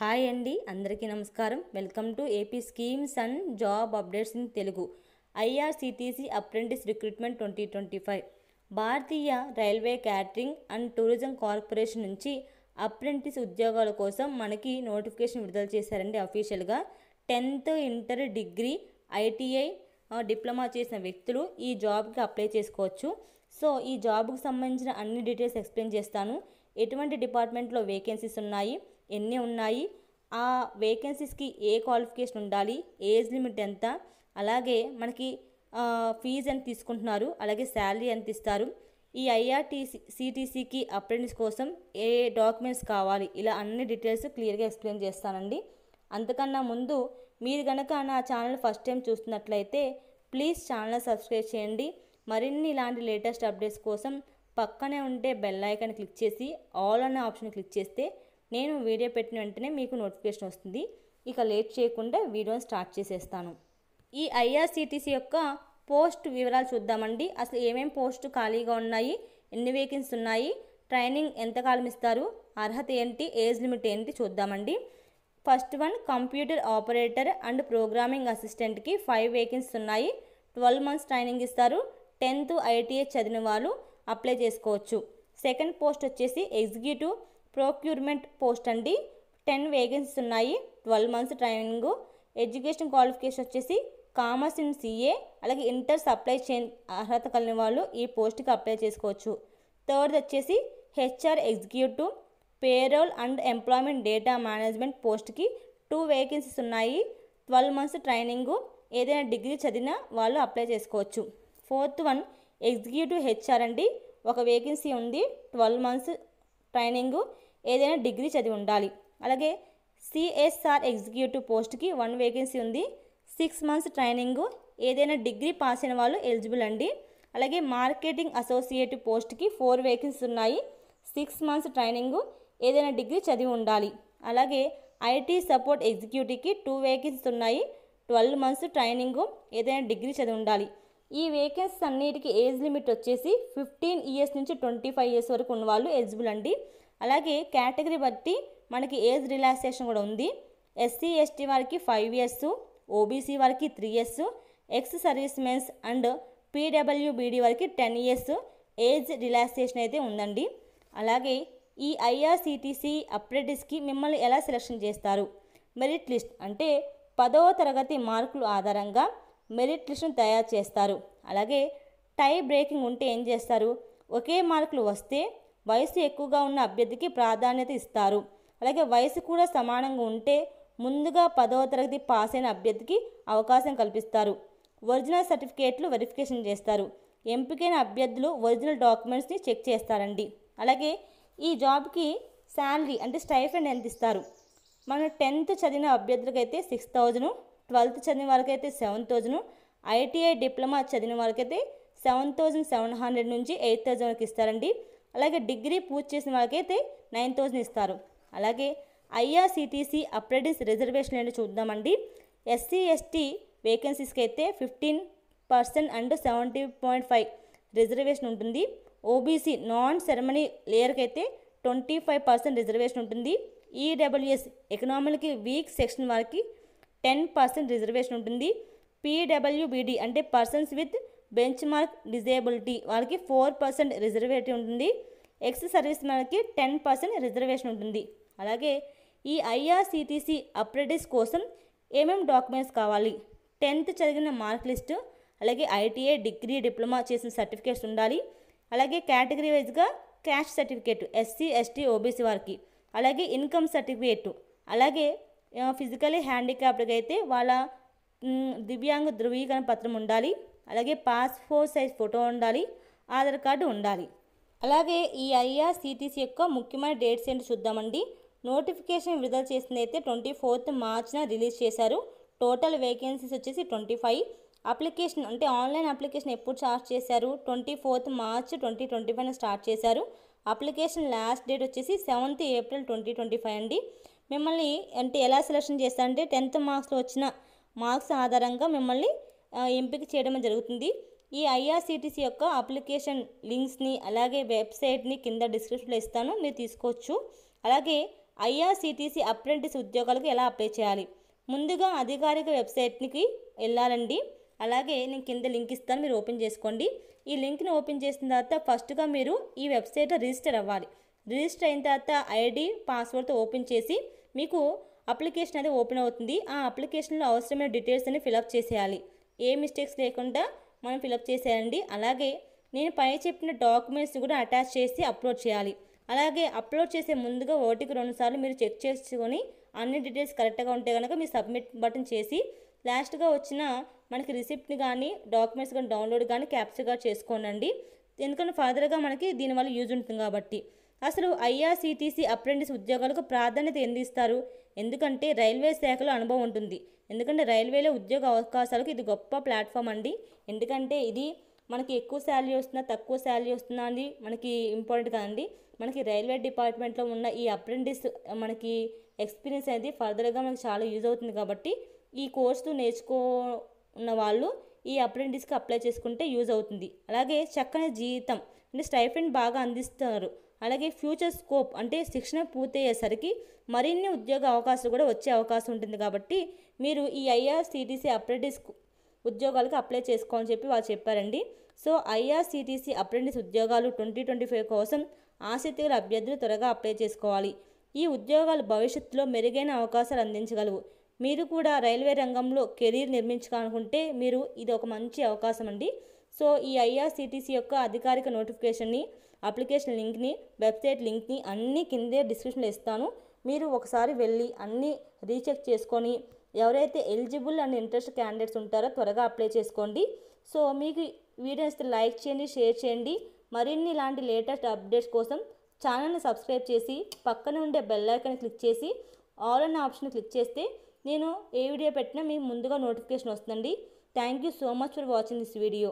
Hi అండి, అందరికీ నమస్కారం. Welcome to AP schemes and job updates in Telugu. IRCTC apprentice recruitment 2025 Bharatiya railway catering and tourism corporation నుంచి apprentice ఉద్యోగాల కోసం మనకి నోటిఫికేషన్ విడుదల చేశారండి. అఫీషియల్గా 10th inter degree ITI diploma చేసిన వ్యక్తులు ఈ జాబ్కి అప్లై చేసుకోవచ్చు. సో ఈ జాబ్కి సంబంధించిన అన్ని డీటెయిల్స్ ఎక్స్ప్లెయిన్ చేస్తాను. ఎటువంటి డిపార్ట్మెంట్లో వేకెన్సీస్ ఉన్నాయి, ఎన్ని ఉన్నాయి, ఆ వేకెన్సీస్కి ఏ క్వాలిఫికేషన్ ఉండాలి, ఏజ్ లిమిట్ ఎంత, అలాగే మనకి ఫీజు ఎంత తీసుకుంటున్నారు, అలాగే శాలరీ ఎంత ఇస్తారు, ఈ ఐఆర్సిటిసికి అప్రెంటిస్ కోసం ఏ డాక్యుమెంట్స్ కావాలి, ఇలా అన్ని డీటెయిల్స్ క్లియర్గా ఎక్స్ప్లెయిన్ చేస్తానండి. అంతకన్నా ముందు మీరు కనుక నా ఛానల్ ఫస్ట్ టైం చూస్తున్నట్లయితే ప్లీజ్ ఛానల్ సబ్స్క్రైబ్ చేయండి. మరిన్ని ఇలాంటి లేటెస్ట్ అప్డేట్స్ కోసం పక్కనే ఉంటే బెల్ ఐకాన్ క్లిక్ చేసి ఆల్ అనే ఆప్షన్ క్లిక్ చేస్తే నేను వీడియో పెట్టిన వెంటనే మీకు నోటిఫికేషన్ వస్తుంది. ఇక లేట్ చేయకుండా వీడియోని స్టార్ట్ చేసేస్తాను. ఈ ఐఆర్సిటిసి యొక్క పోస్ట్ వివరాలు చూద్దామండి. అసలు ఏమేమి పోస్టు ఖాళీగా ఉన్నాయి, ఎన్ని వేకెన్సీ ఉన్నాయి, ట్రైనింగ్ ఎంతకాలం ఇస్తారు, అర్హత ఏంటి, ఏజ్ లిమిట్ ఏంటి చూద్దామండి. First one computer operator and programming అసిస్టెంట్కి 5 వేకెన్సీ ఉన్నాయి. 12 months ట్రైనింగ్ ఇస్తారు. 10th ఐటీఐ చదివిన వాళ్ళు అప్లై చేసుకోవచ్చు. సెకండ్ పోస్ట్ వచ్చేసి ఎగ్జిక్యూటివ్ ప్రొక్యూర్మెంట్ పోస్ట్ అండి. 10 వేకెన్సీస్ ఉన్నాయి. 12 months ట్రైనింగ్. ఎడ్యుకేషన్ క్వాలిఫికేషన్ వచ్చేసి కామర్స్ ఇన్ సిఏ, అలాగే ఇంటర్ సప్లై చైన్ అర్హత కలిగిన వాళ్ళు ఈ పోస్ట్కి అప్లై చేసుకోవచ్చు. థర్డ్ వచ్చేసి HR executive payroll and employment data management పోస్ట్కి 2 వేకెన్సీస్ ఉన్నాయి. 12 months ట్రైనింగు. ఏదైనా డిగ్రీ చదివిన వాళ్ళు అప్లై చేసుకోవచ్చు. ఫోర్త్ వన్ ఎగ్జిక్యూటివ్ హెచ్ఆర్ అండి. 1 వేకెన్సీ ఉంది. 12 months ట్రైనింగు. ఏదైనా డిగ్రీ చదివి ఉండాలి. అలాగే సిఎస్ఆర్ ఎగ్జిక్యూటివ్ పోస్ట్కి 1 వేకెన్సీ ఉంది. 6 months ట్రైనింగు. ఏదైనా డిగ్రీ పాస్ అయిన వాళ్ళు ఎలిజిబుల్ అండి. అలాగే మార్కెటింగ్ అసోసియేటివ్ పోస్ట్కి 4 వేకెన్సీ ఉన్నాయి. 6 months ట్రైనింగు. ఏదైనా డిగ్రీ చదివి ఉండాలి. అలాగే ఐటీ సపోర్ట్ ఎగ్జిక్యూటివ్కి 2 వేకెన్సీస్ ఉన్నాయి. 12 months ట్రైనింగు. ఏదైనా డిగ్రీ చదివి ఉండాలి. ఈ వేకెన్సీస్ అన్నిటికీ ఏజ్ లిమిట్ వచ్చేసి 15 years నుంచి 25 years వరకు ఉన్న వాళ్ళు ఎలిజిబుల్ అండి. అలాగే కేటగిరీ బట్టి మనకి ఏజ్ రిలాక్సేషన్ కూడా ఉంది. ఎస్సీ ఎస్టీ వారికి 5 years, ఓబీసీ వారికి 3 years, ex service mens and PWBD వారికి 10 years ఏజ్ రిలాక్సేషన్ అయితే ఉందండి. అలాగే ఈ ఐఆర్సిటిసి అప్రెంటిస్కి మిమ్మల్ని ఎలా సెలెక్షన్ చేస్తారు? మెరిట్ లిస్ట్ అంటే 10వ తరగతి మార్కుల ఆధారంగా మెరిట్ లిస్ట్ను తయారు చేస్తారు. అలాగే టై బ్రేకింగ్ ఉంటే ఏం చేస్తారు? ఒకే మార్కులు వస్తే వయసు ఎక్కువగా ఉన్న అభ్యర్థికి ప్రాధాన్యత ఇస్తారు. అలాగే వయసు కూడా సమానంగా ఉంటే ముందుగా 10వ తరగతి పాస్ అయిన అభ్యర్థికి అవకాశం కల్పిస్తారు. ఒరిజినల్ సర్టిఫికేట్లు వెరిఫికేషన్ చేస్తారు. ఎంపికైన అభ్యర్థులు ఒరిజినల్ డాక్యుమెంట్స్ని చెక్ చేస్తారండి. అలాగే ఈ జాబ్కి శాలరీ అంటే స్టైఫండ్ ఎంత ఇస్తారు? మన 10th చదివిన అభ్యర్థులకైతే 6,000, 12th చదివిన వాళ్ళకైతే 7,000, ఐటీఐ డిప్లొమా చదివిన వాళ్ళకైతే 7,700 నుంచి 8,000 వరకు ఇస్తారండి. అలాగే డిగ్రీ పూర్తి చేసిన వాళ్ళకైతే 9,000 ఇస్తారు. అలాగే ఐఆర్సిటిసి అప్రెంటిస్ రిజర్వేషన్ ఏంటో చూద్దామండి. ఎస్సీ ఎస్టీ వేకెన్సీస్కి అయితే 15% అండ్ 70.5 రిజర్వేషన్ ఉంటుంది. ఓబీసీ నాన్ సెరమనీ లేయర్కి అయితే 25% రిజర్వేషన్ ఉంటుంది. ఈడబ్ల్యూఎస్ ఎకనామికల్ వీక్ సెక్షన్ వారికి 10% రిజర్వేషన్ ఉంటుంది. పీడబ్ల్యూబీడీ అంటే persons with bench mark disability వాళ్ళకి 4% రిజర్వేషన్ ఉంటుంది. ఎక్స్ సర్వీస్ మ్యాన్కి 10% రిజర్వేషన్ ఉంటుంది. అలాగే ఈ ఐఆర్సిటిసి అప్రెంటిస్ కోసం ఏమేమి డాక్యుమెంట్స్ కావాలి? 10th చదివిన మార్క్ లిస్టు, అలాగే ఐటీఐ డిగ్రీ డిప్లొమా చేసిన సర్టిఫికేట్స్ ఉండాలి. అలాగే కేటగిరీ వైజ్గా caste certificate SC ST OBC వారికి, అలాగే ఇన్కమ్ సర్టిఫికేట్, అలాగే ఫిజికలీ హ్యాండిక్యాప్డ్కి అయితే వాళ్ళ దివ్యాంగ ధృవీకరణ పత్రం ఉండాలి. అలాగే పాస్పోర్ట్ సైజ్ ఫోటో ఉండాలి. ఆధార్ కార్డు ఉండాలి. అలాగే ఈ ఐఆర్సిటిసి యొక్క ముఖ్యమైన డేట్స్ ఏంటి చూద్దామండి. నోటిఫికేషన్ విడుదల చేసింది అయితే 24th March రిలీజ్ చేశారు. టోటల్ వేకెన్సీస్ వచ్చేసి 25. అప్లికేషన్ అంటే ఆన్లైన్ అప్లికేషన్ ఎప్పుడు స్టార్ట్ చేశారు? 24th March 2025 స్టార్ట్ చేశారు. అప్లికేషన్ లాస్ట్ డేట్ వచ్చేసి 7th April 2025 అండి. మిమ్మల్ని అంటే ఎలా సెలెక్షన్ చేస్తారంటే 10th మార్క్స్లో వచ్చిన మార్క్స్ ఆధారంగా మిమ్మల్ని ఎంపిక చేయడం జరుగుతుంది. ఈ ఐఆర్సిటిసి యొక్క అప్లికేషన్ లింక్స్ని అలాగే వెబ్సైట్ని కింద డిస్క్రిప్షన్లో ఇస్తాను, మీరు తీసుకోవచ్చు. అలాగే ఐఆర్సిటిసి అప్రెంటిస్ ఉద్యోగాలకు ఎలా అప్లై చేయాలి? ముందుగా అధికారిక వెబ్సైట్కి వెళ్ళాలండి. అలాగే నేను కింద లింక్ ఇస్తాను, మీరు ఓపెన్ చేసుకోండి. ఈ లింక్ని ఓపెన్ చేసిన తర్వాత ఫస్ట్గా మీరు ఈ వెబ్సైట్లో రిజిస్టర్ అవ్వాలి. రిజిస్టర్ అయిన తర్వాత ఐడి పాస్వర్డ్తో ఓపెన్ చేసి మీకు అప్లికేషన్ అయితే ఓపెన్ అవుతుంది. ఆ అప్లికేషన్లో అవసరమైన డీటెయిల్స్ అన్ని ఫిలప్ చేసేయాలి. ఏ మిస్టేక్స్ లేకుండా మనం ఫిలప్ చేసేయాలండి. అలాగే నేను పై చెప్పిన డాక్యుమెంట్స్ కూడా అటాచ్ చేసి అప్లోడ్ చేయాలి. అలాగే అప్లోడ్ చేసే ముందుగా 1-2 సార్లు మీరు చెక్ చేసుకొని అన్ని డీటెయిల్స్ కరెక్ట్గా ఉంటే కనుక మీరు సబ్మిట్ బటన్ చేసి లాస్ట్గా వచ్చిన మనకి రిసిప్ట్ని కానీ డాక్యుమెంట్స్ కానీ డౌన్లోడ్ కానీ క్యాప్చర్గా చేసుకోనండి. ఎందుకంటే ఫర్దర్గా మనకి దీనివల్ల యూజ్ ఉంటుంది కాబట్టి. అసలు ఐఆర్సిటిసి అప్రెంటిస్ ఉద్యోగాలకు ప్రాధాన్యత ఎందుకు ఇస్తారు? ఎందుకంటే రైల్వే శాఖలో అనుభవం ఉంటుంది. ఎందుకంటే రైల్వేలో ఉద్యోగ అవకాశాలకు ఇది గొప్ప ప్లాట్ఫామ్ అండి. ఎందుకంటే ఇది మనకి ఎక్కువ శాలరీ వస్తుందా తక్కువ శాలరీ వస్తుందా అని మనకి ఇంపార్టెంట్ కాదండి. మనకి రైల్వే డిపార్ట్మెంట్లో ఉన్న ఈ అప్రెంటిస్ మనకి ఎక్స్పీరియన్స్ అనేది ఫర్దర్గా మనకి చాలా యూజ్ అవుతుంది కాబట్టి ఈ కోర్సు నేర్చుకున్న వాళ్ళు ఈ అప్రెంటిస్కి అప్లై చేసుకుంటే యూజ్ అవుతుంది. అలాగే చక్కని జీతం అంటే స్టైఫండ్ బాగా అందిస్తారు. అలాగే ఫ్యూచర్ స్కోప్ అంటే శిక్షణ పూర్తయ్యేసరికి మరిన్ని ఉద్యోగ అవకాశాలు కూడా వచ్చే అవకాశం ఉంటుంది కాబట్టి మీరు ఈ ఐఆర్సిటిసి అప్రెంటిస్ ఉద్యోగాలకు అప్లై చేసుకోవాలని చెప్పి వాళ్ళు చెప్పారండి. సో ఐఆర్సిటిసి అప్రెంటిస్ ఉద్యోగాలు 2025 కోసం ఆసక్తి గల అభ్యర్థులు త్వరగా అప్లై చేసుకోవాలి. ఈ ఉద్యోగాలు భవిష్యత్తులో మెరుగైన అవకాశాలు అందించగలవు. మీరు కూడా రైల్వే రంగంలో కెరీర్ నిర్మించాలనుకుంటే మీరు ఇది ఒక మంచి అవకాశం అండి. సో ఈ ఐఆర్సిటిసి యొక్క అధికారిక నోటిఫికేషన్ని, అప్లికేషన్ లింక్ని, వెబ్సైట్ లింక్ని అన్నీ కిందే డిస్క్రిప్షన్లో ఇస్తాను. మీరు ఒకసారి వెళ్ళి అన్నీ రీచెక్ చేసుకొని ఎవరైతే ఎలిజిబుల్ అండ్ ఇంట్రెస్ట్ క్యాండిడేట్స్ ఉంటారో త్వరగా అప్లై చేసుకోండి. సో మీకు వీడియో ఇస్తే లైక్ చేయండి, షేర్ చేయండి. మరిన్ని ఇలాంటి లేటెస్ట్ అప్డేట్స్ కోసం ఛానల్ని సబ్స్క్రైబ్ చేసి పక్కన ఉండే బెల్ ఐకాన్ క్లిక్ చేసి ఆల్ అనే ఆప్షన్ క్లిక్ చేస్తే నేను ఏ వీడియో పెట్టినా మీకు ముందుగా నోటిఫికేషన్ వస్తుందండి. Thank you so much for watching this video.